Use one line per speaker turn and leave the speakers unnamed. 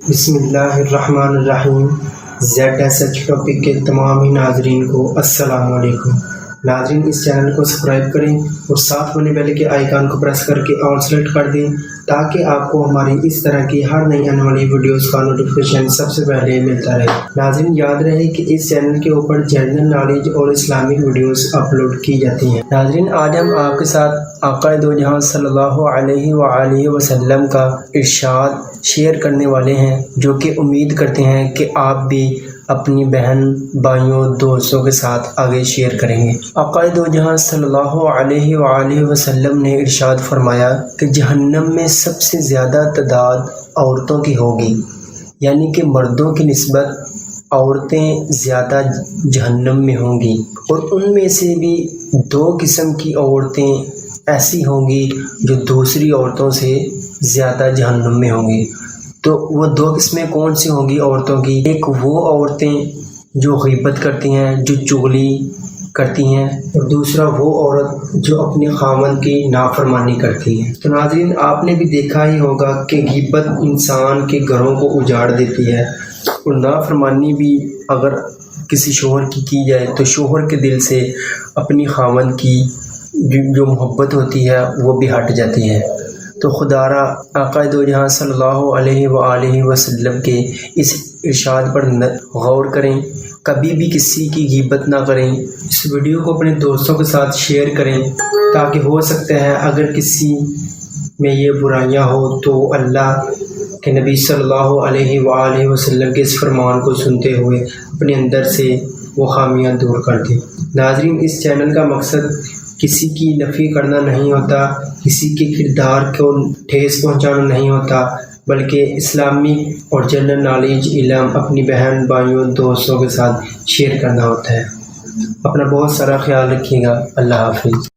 بسم اللہ الرحمن الرحیم۔ ZSH ٹاپک کے تمام ہی ناظرین کو السلام علیکم۔ ناظرین اس چینل کو سبسکرائب کریں اور ساتھ ہونے بیل کے آئیکن کو پریس کر کے آل سلیکٹ کر دیں تاکہ آپ کو ہماری اس طرح کی ہر نئی آنے والی ویڈیوز کا نوٹیفیکیشن سب سے پہلے ملتا رہے۔ ناظرین یاد رہے کہ اس چینل کے اوپر جنرل نالج اور اسلامک ویڈیوز اپلوڈ کی جاتی ہیں۔ ناظرین آج ہم آپ کے ساتھ آقا دو جہاں صلی اللہ علیہ وآلہ وسلم کا ارشاد شیئر کرنے والے ہیں، جو کہ امید کرتے ہیں کہ آپ بھی اپنی بہن بھائیوں دوستوں کے ساتھ آگے شیئر کریں گے۔ آقا دو جہاں صلی اللہ علیہ وآلہ وسلم نے ارشاد فرمایا کہ جہنم میں سب سے زیادہ تعداد عورتوں کی ہوگی، یعنی کہ مردوں کی نسبت عورتیں زیادہ جہنم میں ہوں گی، اور ان میں سے بھی دو قسم کی عورتیں ایسی ہوں گی جو دوسری عورتوں سے زیادہ جہنم میں ہوں گی۔ تو وہ دو قسمیں کون سی ہوں گی عورتوں کی؟ ایک وہ عورتیں جو غیبت کرتی ہیں، جو چغلی کرتی ہیں، اور دوسرا وہ عورت جو اپنے خاوند کی نافرمانی کرتی ہے۔ تو ناظرین آپ نے بھی دیکھا ہی ہوگا کہ غیبت انسان کے گھروں کو اجاڑ دیتی ہے، اور نافرمانی بھی اگر کسی شوہر کی جائے تو شوہر کے دل سے اپنی خاوند کی جو محبت ہوتی ہے وہ بھی ہٹ جاتی ہے۔ تو خدا را آقا دو جہاں صلی اللہ علیہ وآلہ وسلم کے اس ارشاد پر غور کریں، کبھی بھی کسی کی غیبت نہ کریں۔ اس ویڈیو کو اپنے دوستوں کے ساتھ شیئر کریں تاکہ ہو سکتا ہے اگر کسی میں یہ برائیاں ہو تو اللہ کہ نبی صلی اللہ علیہ وآلہ وسلم کے اس فرمان کو سنتے ہوئے اپنے اندر سے وہ خامیاں دور کر دیں۔ ناظرین اس چینل کا مقصد کسی کی نفی کرنا نہیں ہوتا، کسی کے کردار کو ٹھیس پہنچانا نہیں ہوتا، بلکہ اسلامی اور جنرل نالج علم اپنی بہن بھائیوں دوستوں کے ساتھ شیئر کرنا ہوتا ہے۔ اپنا بہت سارا خیال رکھیے گا۔ اللہ حافظ۔